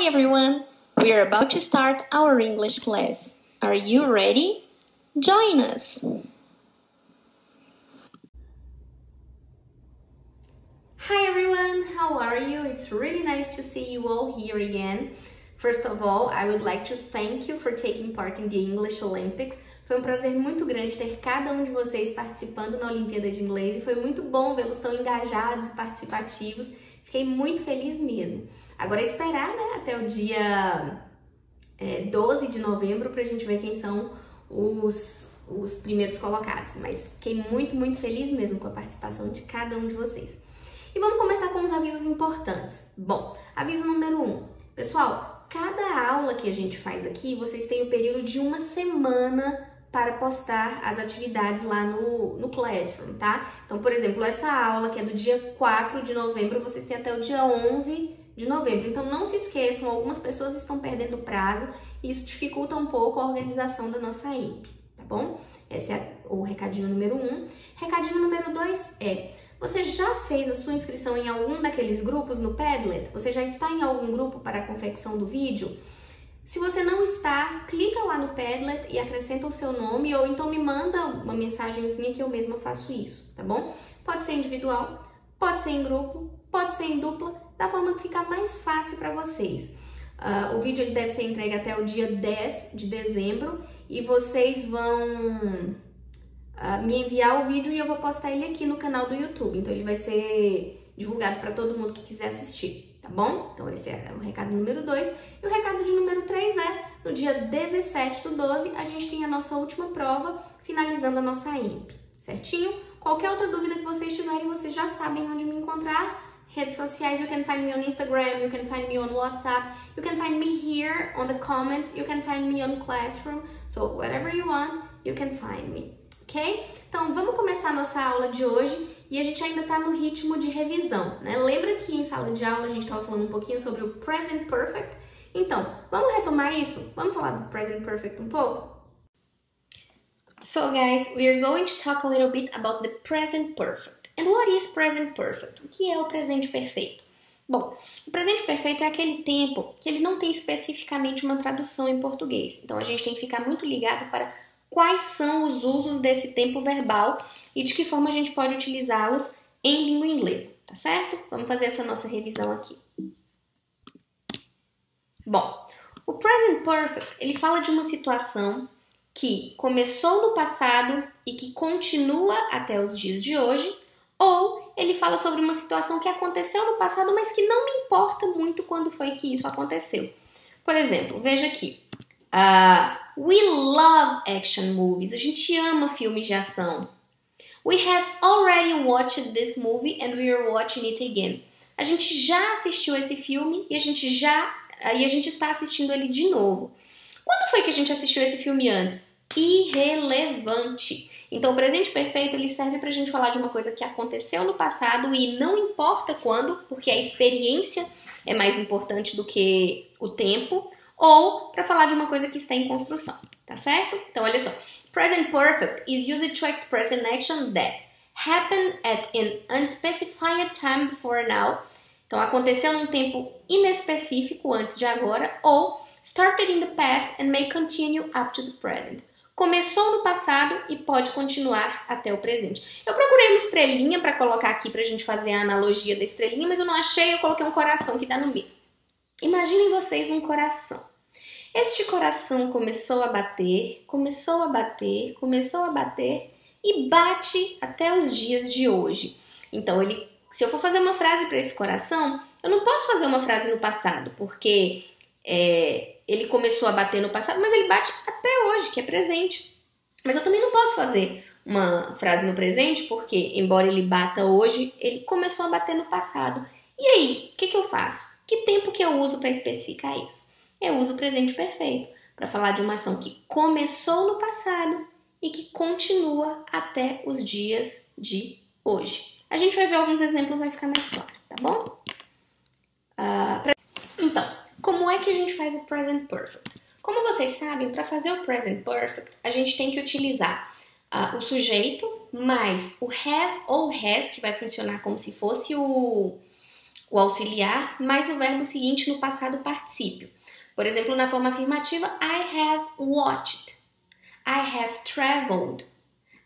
Hi everyone! We are about to start our English class. Are you ready? Join us! Hi everyone! How are you? It's really nice to see you all here again. First of all, I would like to thank you for taking part in the English Olympics. Foi um prazer muito grande ter cada um de vocês participando na Olimpíada de Inglês e foi muito bom vê-los tão engajados e participativos. Fiquei muito feliz mesmo. Agora é esperar, né, até o dia 12 de novembro para a gente ver quem são os primeiros colocados. Mas fiquei muito, muito feliz mesmo com a participação de cada um de vocês. E vamos começar com os avisos importantes. Bom, aviso número 1. Pessoal, cada aula que a gente faz aqui, vocês têm o período de uma semana para postar as atividades lá no Classroom, tá? Então, por exemplo, essa aula que é do dia 4 de novembro, vocês têm até o dia 11 de novembro. Então, não se esqueçam, algumas pessoas estão perdendo o prazo e isso dificulta um pouco a organização da nossa EMP, tá bom? Esse é o recadinho número 1. Recadinho número 2 é: você já fez a sua inscrição em algum daqueles grupos no Padlet? Você já está em algum grupo para a confecção do vídeo? Se você não está, clica lá no Padlet e acrescenta o seu nome ou então me manda uma mensagenzinha que eu mesma faço isso, tá bom? Pode ser individual, pode ser em grupo, pode ser em dupla, da forma que ficar mais fácil para vocês. O vídeo ele deve ser entregue até o dia 10 de dezembro e vocês vão me enviar o vídeo e eu vou postar ele aqui no canal do YouTube. Então ele vai ser divulgado para todo mundo que quiser assistir, tá bom? Então esse é o recado número 2. E o recado de número 3 é: no dia 17/12 a gente tem a nossa última prova, finalizando a nossa EMP, certinho? Qualquer outra dúvida que vocês tiverem, vocês já sabem onde me encontrar. Redes sociais, you can find me on Instagram, you can find me on WhatsApp, you can find me here on the comments, you can find me on Classroom, so whatever you want, you can find me, ok? Então, vamos começar a nossa aula de hoje e a gente ainda tá no ritmo de revisão, né? Lembra que em sala de aula a gente estava falando um pouquinho sobre o Present Perfect? Então, vamos retomar isso? Vamos falar do Present Perfect um pouco? So guys, we are going to talk a little bit about the Present Perfect. And what is Present Perfect? O que é o presente perfeito? Bom, o presente perfeito é aquele tempo que ele não tem especificamente uma tradução em português. Então a gente tem que ficar muito ligado para quais são os usos desse tempo verbal e de que forma a gente pode utilizá-los em língua inglesa, tá certo? Vamos fazer essa nossa revisão aqui. Bom, o Present Perfect, ele fala de uma situação que começou no passado e que continua até os dias de hoje, ou ele fala sobre uma situação que aconteceu no passado, mas que não me importa muito quando foi que isso aconteceu. Por exemplo, veja aqui. We love action movies. A gente ama filmes de ação. We have already watched this movie and we are watching it again. A gente já assistiu esse filme e a gente está assistindo ele de novo. Quando foi que a gente assistiu esse filme antes? Irrelevante. Então, o presente perfeito ele serve para a gente falar de uma coisa que aconteceu no passado e não importa quando, porque a experiência é mais importante do que o tempo, ou para falar de uma coisa que está em construção, tá certo? Então, olha só. Present perfect is used to express an action that happened at an unspecified time before now. Então, aconteceu num tempo inespecífico antes de agora, ou started in the past and may continue up to the present. Começou no passado e pode continuar até o presente. Eu procurei uma estrelinha para colocar aqui para a gente fazer a analogia da estrelinha, mas eu não achei, eu coloquei um coração que dá no mesmo. Imaginem vocês um coração. Este coração começou a bater, começou a bater, começou a bater e bate até os dias de hoje. Então, se eu for fazer uma frase para esse coração, eu não posso fazer uma frase no passado, porque ele começou a bater no passado, mas ele bate até hoje, que é presente. Mas eu também não posso fazer uma frase no presente, porque, embora ele bata hoje, ele começou a bater no passado. E aí, o que eu faço? Que tempo que eu uso para especificar isso? Eu uso o presente perfeito, para falar de uma ação que começou no passado e que continua até os dias de hoje. A gente vai ver alguns exemplos, vai ficar mais claro, tá bom? Então, como é que a gente faz o Present Perfect? Como vocês sabem, para fazer o Present Perfect, a gente tem que utilizar o sujeito mais o have ou has, que vai funcionar como se fosse o o auxiliar mais o verbo seguinte no passado particípio. Por exemplo, na forma afirmativa, I have watched, I have traveled,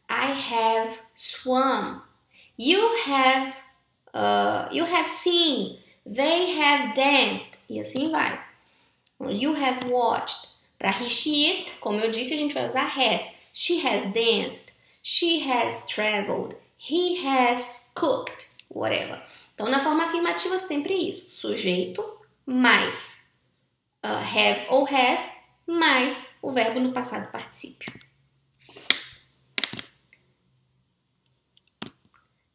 I have swum, you have seen, they have danced, e assim vai. You have watched. Para he, she, it, como eu disse, a gente vai usar has. She has danced, she has traveled, he has cooked, whatever. Então, na forma afirmativa, sempre isso. Sujeito mais have ou has mais o verbo no passado particípio.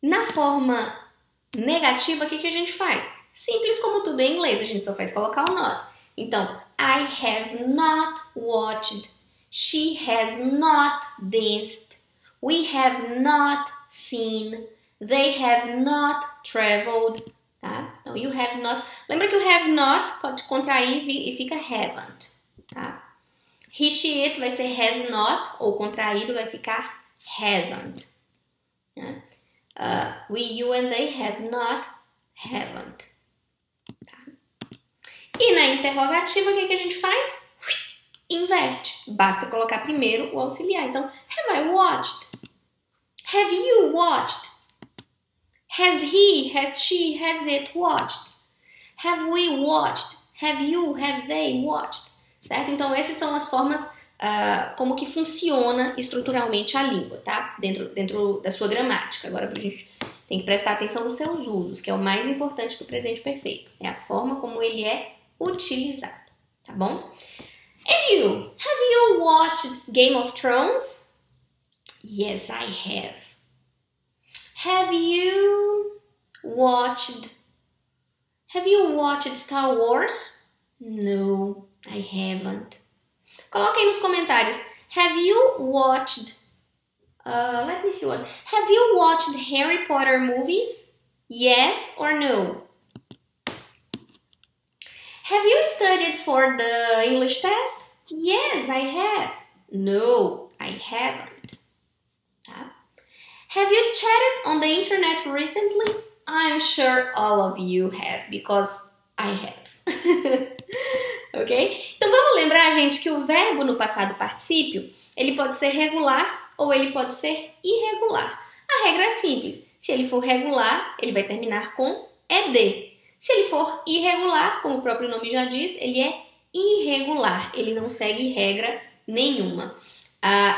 Na forma negativa, o que a gente faz? Simples como tudo em inglês, a gente só faz colocar o not. Então, I have not watched, she has not danced, we have not seen, they have not traveled, tá? Então, you have not. Lembra que o have not pode contrair e fica haven't, tá? He, she, it vai ser has not, ou contraído vai ficar hasn't. Né? We, you and they have not, haven't. Tá? E na interrogativa, o que a gente faz? Inverte. Basta colocar primeiro o auxiliar. Então, have I watched? Have you watched? Has he, has she, has it watched? Have we watched? Have you, have they watched? Certo? Então, essas são as formas como que funciona estruturalmente a língua, tá? Dentro da sua gramática. Agora, a gente tem que prestar atenção nos seus usos, que é o mais importante do presente perfeito. É a forma como ele é utilizado, tá bom? And you? Have you watched Game of Thrones? Yes, I have. Have you watched Star Wars? No, I haven't. Coloque aí nos comentários. Have you watched let me see what. Have you watched Harry Potter movies? Yes or no? Have you studied for the English test? Yes, I have. No, I haven't. Tá? Have you chatted on the internet recently? I'm sure all of you have, because I have. Ok? Então vamos lembrar, gente, que o verbo no passado particípio, ele pode ser regular ou ele pode ser irregular. A regra é simples. Se ele for regular, ele vai terminar com ed. Se ele for irregular, como o próprio nome já diz, ele é irregular. Ele não segue regra nenhuma.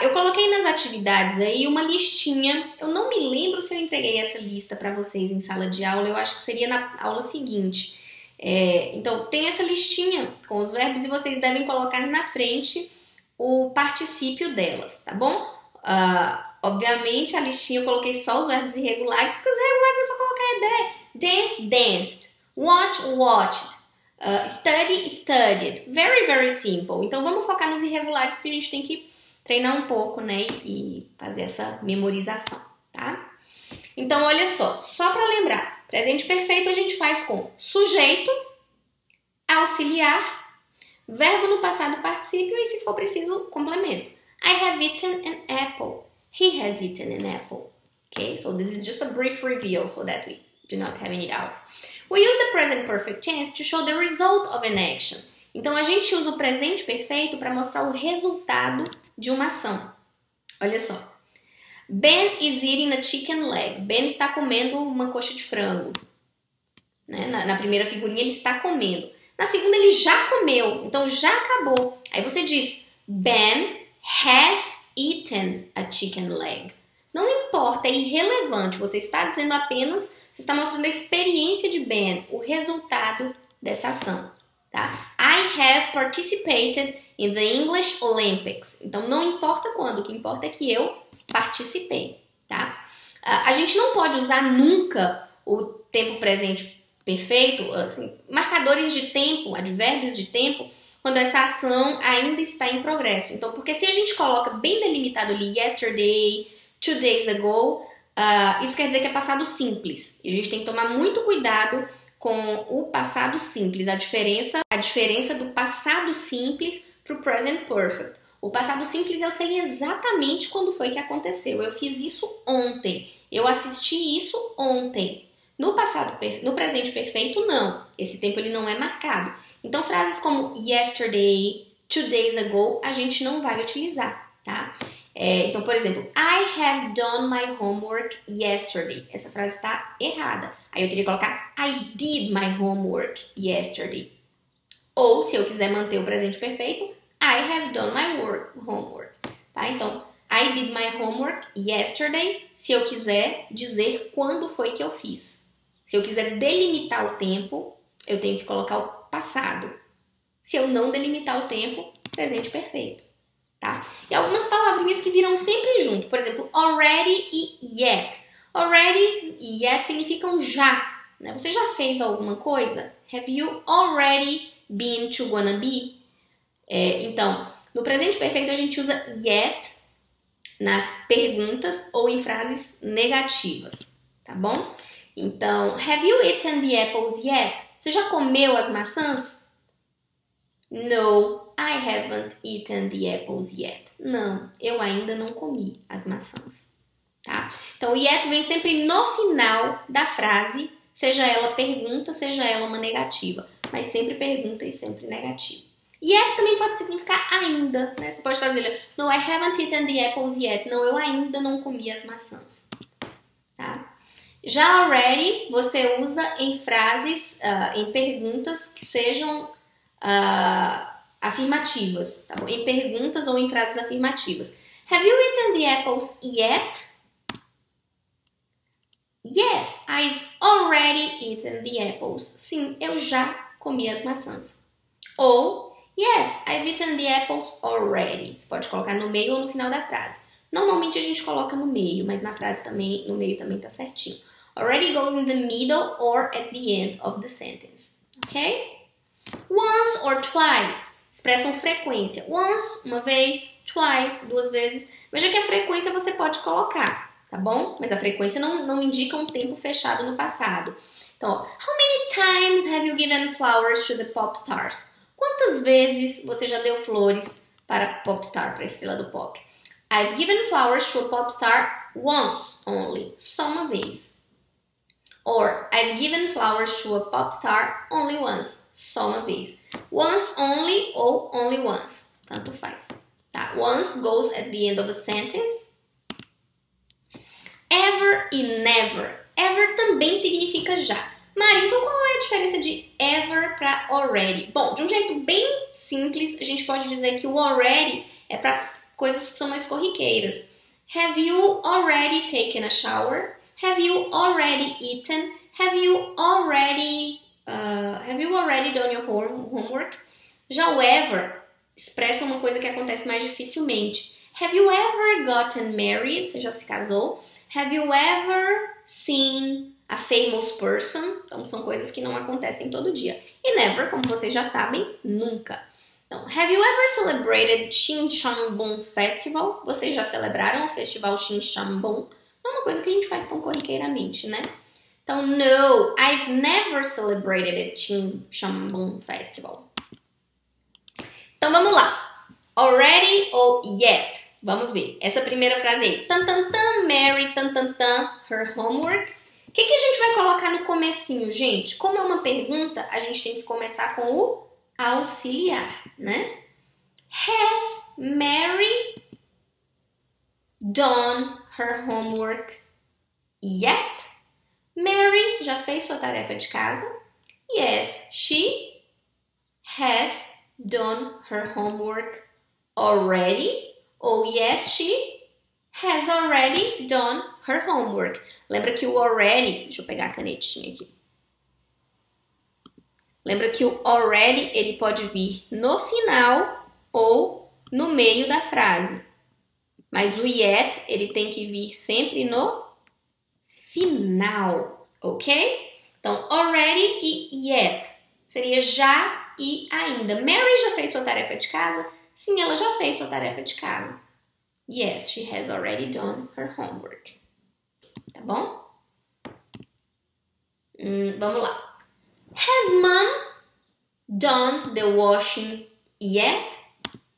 Eu coloquei nas atividades aí uma listinha. Eu não me lembro se eu entreguei essa lista para vocês em sala de aula. Eu acho que seria na aula seguinte. Então, tem essa listinha com os verbos e vocês devem colocar na frente o particípio delas, tá bom? Obviamente, a listinha eu coloquei só os verbos irregulares, porque os regulares é só colocar ed. Dance, danced. Watch, watched. Study, studied. Very, very simple. Então, vamos focar nos irregulares, porque a gente tem que treinar um pouco, né? E fazer essa memorização, tá? Então, olha só para lembrar. Presente perfeito a gente faz com sujeito, auxiliar, verbo no passado particípio e, se for preciso, complemento. I have eaten an apple. He has eaten an apple. Okay, so this is just a brief review so that we do not have any doubts. We use the present perfect tense to show the result of an action. Então, a gente usa o presente perfeito para mostrar o resultado de uma ação. Olha só. Ben is eating a chicken leg. Ben está comendo uma coxa de frango. Né? Na primeira figurinha, ele está comendo. Na segunda, ele já comeu. Então, já acabou. Aí você diz, Ben has eaten a chicken leg. Não importa, é irrelevante. Você está dizendo apenas, você está mostrando a experiência de Ben, o resultado dessa ação. Tá? I have participated in the English Olympics. Então, não importa quando, o que importa é que eu participei. Tá? A gente não pode usar nunca o tempo presente perfeito, assim, marcadores de tempo, advérbios de tempo, quando essa ação ainda está em progresso. Então, porque se a gente coloca bem delimitado ali, yesterday, 2 days ago, isso quer dizer que é passado simples. E a gente tem que tomar muito cuidado com o passado simples, a diferença do passado simples para o present perfect. O passado simples eu sei exatamente quando foi que aconteceu. Eu fiz isso ontem. Eu assisti isso ontem. No presente perfeito, não. Esse tempo ele não é marcado. Então, frases como yesterday, 2 days ago, a gente não vai utilizar, tá? Então, por exemplo, I have done my homework yesterday. Essa frase está errada. Aí eu teria que colocar I did my homework yesterday. Ou, se eu quiser manter o presente perfeito, I have done my homework. Tá? Então, I did my homework yesterday. Se eu quiser dizer quando foi que eu fiz. Se eu quiser delimitar o tempo, eu tenho que colocar o passado. Se eu não delimitar o tempo, presente perfeito. Tá? E algumas palavrinhas que viram sempre junto. Por exemplo, already e yet. Already e yet significam já. Né? Você já fez alguma coisa? Have you already been to gonna be? Então, no presente perfeito a gente usa yet nas perguntas ou em frases negativas. Tá bom? Então, have you eaten the apples yet? Você já comeu as maçãs? No, I haven't eaten the apples yet. Não, eu ainda não comi as maçãs. Tá? Então, o yet vem sempre no final da frase, seja ela pergunta, seja ela uma negativa. Mas sempre pergunta e sempre negativa. Yet também pode significar ainda, né? Você pode traduzir, no, I haven't eaten the apples yet. Não, eu ainda não comi as maçãs. Tá? Já already você usa em frases, em perguntas que sejam afirmativas, tá bom? Em perguntas ou em frases afirmativas. Have you eaten the apples yet? Yes, I've already eaten the apples. Sim, eu já comi as maçãs. Ou, yes, I've eaten the apples already. Você pode colocar no meio ou no final da frase. Normalmente a gente coloca no meio, mas na frase também, no meio também tá certinho. Already goes in the middle or at the end of the sentence. Ok? Once or twice expressam frequência. Once, uma vez, twice, 2 vezes. Veja que a frequência você pode colocar, tá bom? Mas a frequência não indica um tempo fechado no passado. Então, how many times have you given flowers to the pop stars? Quantas vezes você já deu flores para a pop star, para a estrela do pop? I've given flowers to a pop star once only. Só uma vez. Or, I've given flowers to a pop star only once. Só uma vez. Once only ou only once. Tanto faz. Tá? Once goes at the end of a sentence. Ever e never. Ever também significa já. Mari, então qual é a diferença de ever para already? Bom, de um jeito bem simples, a gente pode dizer que o already é para coisas que são mais corriqueiras. Have you already taken a shower? Have you already eaten? Have you already done your homework? Já o ever expressa uma coisa que acontece mais dificilmente. Have you ever gotten married? Você já se casou? Have you ever seen a famous person? Então, são coisas que não acontecem todo dia. E never, como vocês já sabem, nunca. Então, have you ever celebrated Xinxianbon Festival? Vocês já celebraram o festival Xinxianbon? Não é uma coisa que a gente faz tão corriqueiramente, né? Então, no, I've never celebrated a Xinxianbon Festival. Então, vamos lá. Already ou yet? Vamos ver. Essa primeira frase aí. Tan, tan, tan, Mary, tan, tan, tan, her homework. O que a gente vai colocar no comecinho, gente? Como é uma pergunta, a gente tem que começar com o auxiliar, né? Has Mary done her homework yet? Mary já fez sua tarefa de casa? Yes, she has done her homework already. Ou yes, she has already done her homework. Lembra que o already... Deixa eu pegar a canetinha aqui. Lembra que o already ele pode vir no final ou no meio da frase. Mas o yet ele tem que vir sempre no final, ok? Então, already e yet seria já e ainda. Mary já fez sua tarefa de casa? Sim, ela já fez sua tarefa de casa. Yes, she has already done her homework. Tá bom? Vamos lá. Has mom done the washing yet?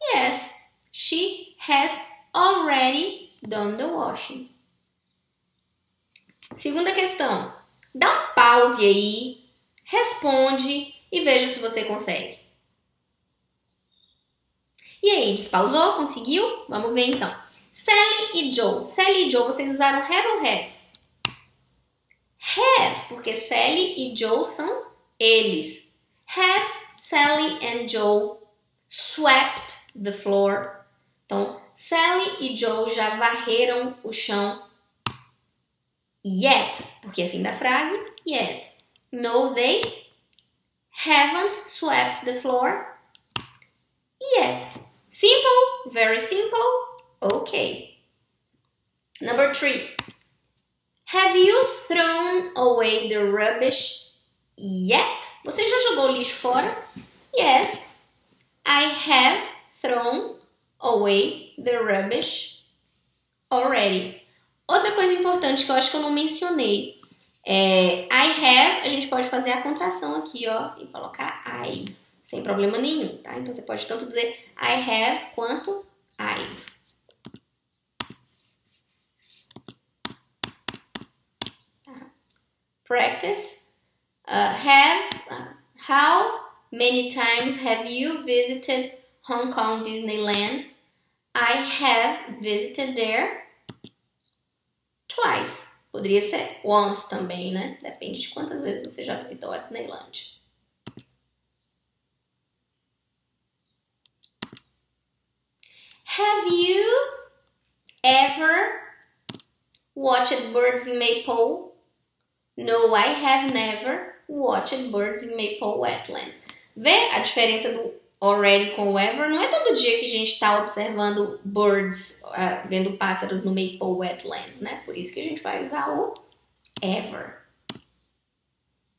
Yes, she has already done the washing. Segunda questão. Dá um pause aí, responde e veja se você consegue. E aí, despausou? Conseguiu? Vamos ver então. Sally e Joe. Sally e Joe, vocês usaram have ou has? Have, porque Sally e Joe são eles. Have Sally and Joe swept the floor? Então, Sally e Joe já varreram o chão. Yet, porque é fim da frase, yet. No, they haven't swept the floor yet. Simple, very simple. Okay. Number 3. Have you thrown away the rubbish yet? Você já jogou o lixo fora? Yes, I have thrown away the rubbish already. Outra coisa importante que eu acho que eu não mencionei é I have, a gente pode fazer a contração aqui, ó, e colocar I've, sem problema nenhum, tá? Então você pode tanto dizer I have quanto I've. Practice. How many times have you visited Hong Kong Disneyland? I have visited there twice. Poderia ser once também, né? Depende de quantas vezes você já visitou a Disneyland. Have you ever watched birds in Maypole? No, I have never watched birds in Maypole Wetlands. Vê a diferença do already com o ever? Não é todo dia que a gente está observando birds, vendo pássaros no Maypole Wetlands, né? Por isso que a gente vai usar o ever.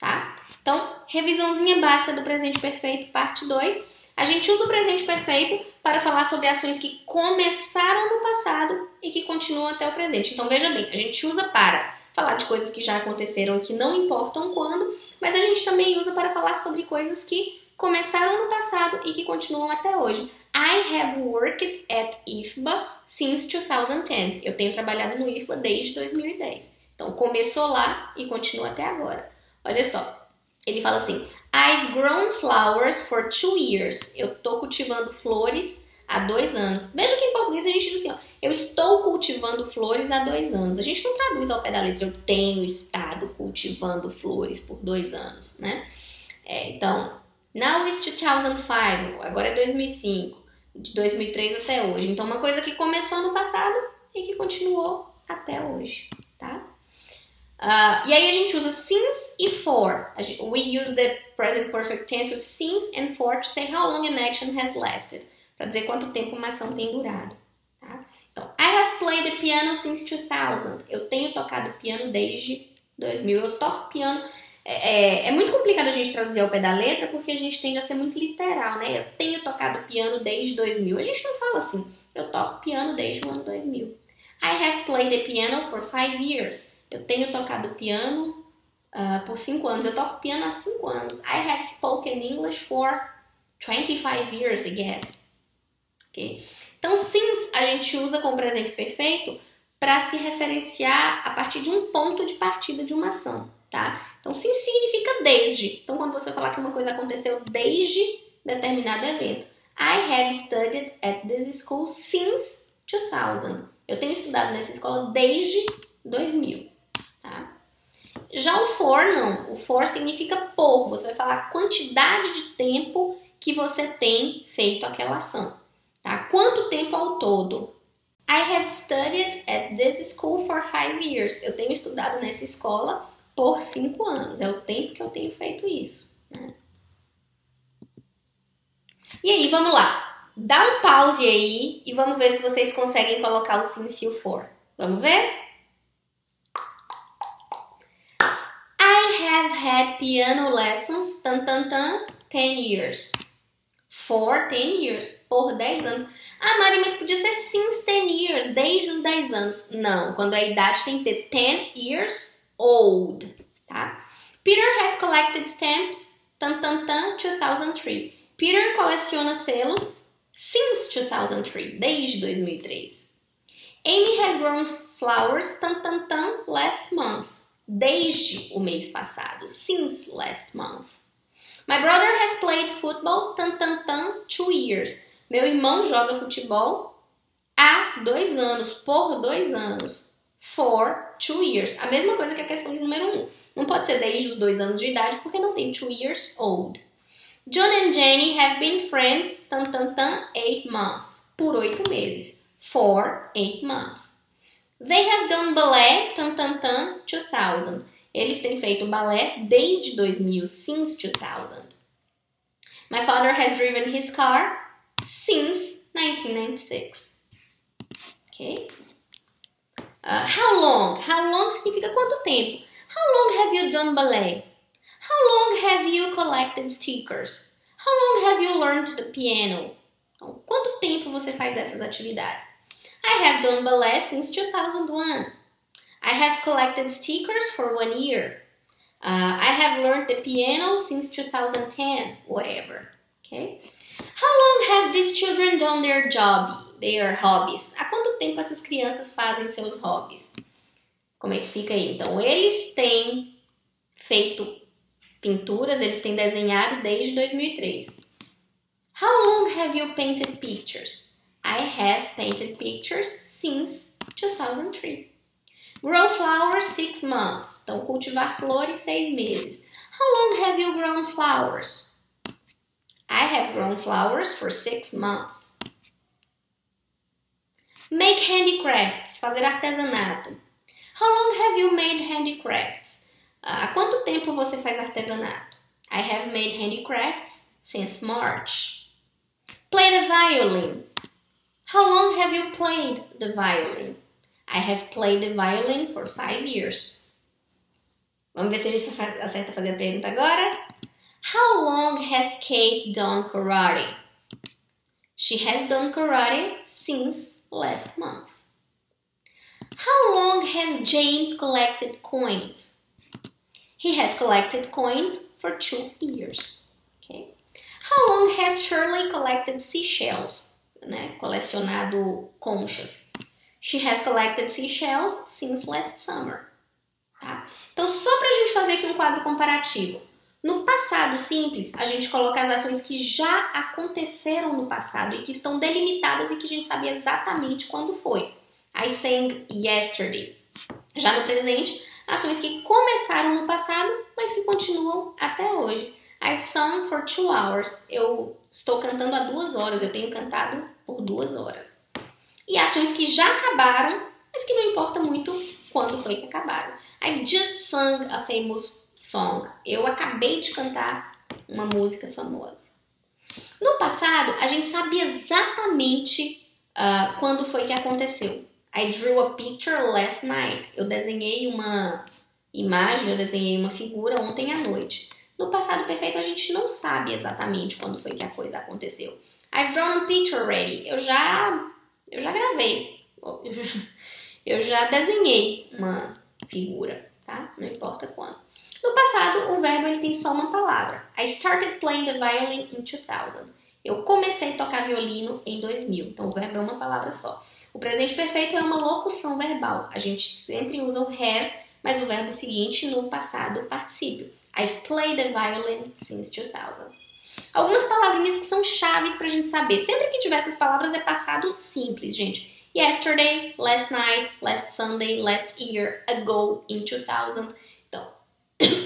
Tá? Então, revisãozinha básica do presente perfeito, parte 2. A gente usa o presente perfeito para falar sobre ações que começaram no passado e que continuam até o presente. Então, veja bem, a gente usa para falar de coisas que já aconteceram e que não importam quando, mas a gente também usa para falar sobre coisas que começaram no passado e que continuam até hoje. I have worked at IFBA since 2010. Eu tenho trabalhado no IFBA desde 2010. Então, começou lá e continua até agora. Olha só, ele fala assim, I've grown flowers for 2 years. Eu estou cultivando flores há 2 anos. Veja que em português a gente diz assim, ó, eu estou cultivando flores há 2 anos. A gente não traduz ao pé da letra, eu tenho estado cultivando flores por 2 anos, né? Então, now is 2005, agora é 2005, de 2003 até hoje. Então, uma coisa que começou no passado e que continuou até hoje, tá? E aí a gente usa since e for. We use the present perfect tense with since and for to say how long an action has lasted. Para dizer quanto tempo uma ação tem durado. Tá? Então, I have played the piano since 2000. Eu tenho tocado piano desde 2000. Eu toco piano. É muito complicado a gente traduzir ao pé da letra porque a gente tende a ser muito literal, né? Eu tenho tocado piano desde 2000. A gente não fala assim. Eu toco piano desde o ano 2000. I have played the piano for 5 years. Eu tenho tocado piano por 5 anos. Eu toco piano há 5 anos. I have spoken English for 25 years, I guess. Okay? Então, since a gente usa como presente perfeito para se referenciar a partir de um ponto de partida de uma ação, tá? Então, since significa desde. Então, quando você falar que uma coisa aconteceu desde determinado evento. I have studied at this school since 2000. Eu tenho estudado nessa escola desde 2000. Tá? Já o for não, o for significa por, você vai falar a quantidade de tempo que você tem feito aquela ação, tá? Quanto tempo ao todo? I have studied at this school for 5 years. Eu tenho estudado nessa escola por 5 anos, é o tempo que eu tenho feito isso, né? E aí, vamos lá, dá um pause aí e vamos ver se vocês conseguem colocar o since e o for. Vamos ver? I have had piano lessons, 10 years. For 10 years, por 10 anos. Ah, Mari, mas podia ser since 10 years, desde os 10 anos. Não, quando a idade tem que ter 10 years old, tá? Peter has collected stamps, 2003. Peter coleciona selos since 2003, desde 2003. Amy has grown flowers, last month. desde o mês passado. Since last month. My brother has played football, 2 years. Meu irmão joga futebol há 2 anos, por 2 anos. For 2 years. A mesma coisa que a questão de número 1. Não pode ser desde os 2 anos de idade, porque não tem 2 years old. John and Jenny have been friends, 8 months. Por 8 meses. For 8 months. They have done ballet, 2000. Eles têm feito balé desde 2000, since 2000. My father has driven his car since 1996. Ok? How long? How long significa quanto tempo? How long have you done ballet? How long have you collected stickers? How long have you learned the piano? Então, quanto tempo você faz essas atividades? I have done ballet since 2001. I have collected stickers for 1 year. I have learned the piano since 2010, whatever. Okay? How long have these children done their hobbies? Há quanto tempo essas crianças fazem seus hobbies? Como é que fica aí? Então, eles têm feito pinturas, eles têm desenhado desde 2003. How long have you painted pictures? I have painted pictures since 2003. Grow flowers 6 months. Então, cultivar flores 6 meses. How long have you grown flowers? I have grown flowers for 6 months. Make handicrafts. Fazer artesanato. How long have you made handicrafts? Há quanto tempo você faz artesanato? I have made handicrafts since March. Play the violin. How long have you played the violin? I have played the violin for 5 years. Vamos ver se a gente acerta fazer a pergunta agora. How long has Kate done karate? She has done karate since last month. How long has James collected coins? He has collected coins for 2 years. Okay. How long has Shirley collected seashells? Né? Colecionado conchas. She has collected seashells since last summer. Tá? Então, só para a gente fazer aqui um quadro comparativo. No passado simples, a gente coloca as ações que já aconteceram no passado e que estão delimitadas e que a gente sabia exatamente quando foi. I sang yesterday. Já no presente, ações que começaram no passado, mas que continuam até hoje. I've sung for 2 hours. Eu estou cantando há 2 horas. Eu tenho cantado por 2 horas. E ações que já acabaram, mas que não importa muito quando foi que acabaram. I've just sung a famous song. Eu acabei de cantar uma música famosa. No passado, a gente sabia exatamente quando foi que aconteceu. I drew a picture last night. Eu desenhei uma imagem, eu desenhei uma figura ontem à noite. No passado perfeito, a gente não sabe exatamente quando foi que a coisa aconteceu. I've drawn a picture already. Eu já gravei. Eu já desenhei uma figura, tá? Não importa quando. No passado, o verbo ele tem só uma palavra. I started playing the violin in 2000. Eu comecei a tocar violino em 2000. Então, o verbo é uma palavra só. O presente perfeito é uma locução verbal. A gente sempre usa o have, mas o verbo seguinte no passado particípio. I've played the violin since 2000. Algumas palavrinhas que são chaves pra gente saber. Sempre que tiver essas palavras é passado simples, gente. Yesterday, last night, last Sunday, last year, ago, in 2000. Então,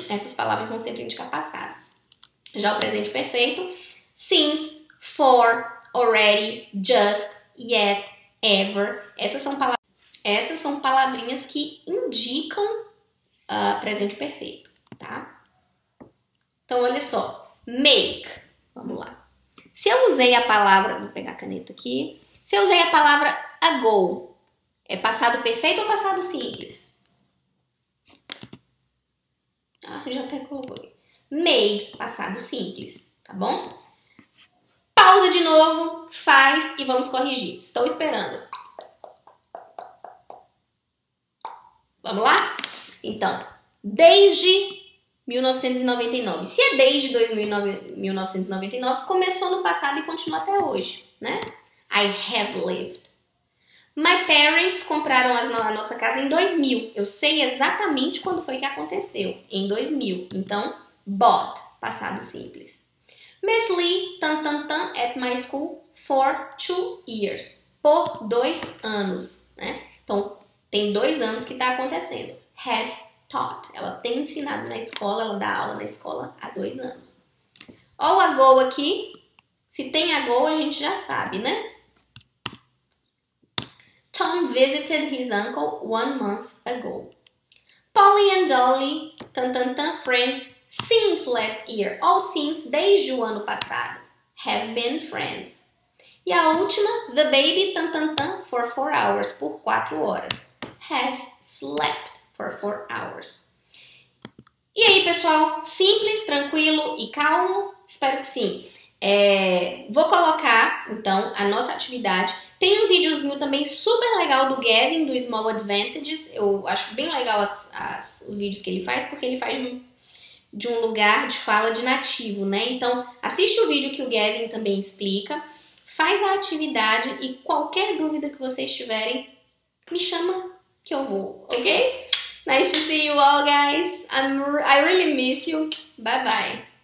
essas palavras vão sempre indicar passado. Já o presente perfeito, since, for, already, just, yet, ever. Essas são palavrinhas que indicam presente perfeito, tá? Então, olha só. Make. Vamos lá. Se eu usei a palavra... Vou pegar a caneta aqui. Se eu usei a palavra ago, é passado perfeito ou passado simples? Já até coloquei. Made, passado simples, tá bom? Pausa de novo, faz e vamos corrigir. Estou esperando. Vamos lá? Então, desde 1999. Se é desde 1999, começou no passado e continua até hoje, né? I have lived. My parents compraram a nossa casa em 2000. Eu sei exatamente quando foi que aconteceu. Em 2000. Então, bought. Passado simples. Miss Lee, at my school for 2 years. Por 2 anos, né? Então, tem 2 anos que está acontecendo. Has taught. Ela tem ensinado na escola, ela dá aula na escola há 2 anos. Olha o ago aqui. Se tem ago, a gente já sabe, né? Tom visited his uncle 1 month ago. Polly and Dolly, friends, since last year. Ou since, desde o ano passado. Have been friends. E a última, the baby, for 4 hours. Por 4 horas. Has slept for 4 hours. E aí, pessoal? Simples, tranquilo e calmo? Espero que sim. Vou colocar, então, a nossa atividade. Tem um videozinho também super legal do Gavin, do Small Advantages. Eu acho bem legal os vídeos que ele faz, porque ele faz de um lugar de fala de nativo, né? Então, assiste o vídeo que o Gavin também explica. Faz a atividade e qualquer dúvida que vocês tiverem, me chama que eu vou, ok? Nice to see you all, guys. I really miss you. Bye bye.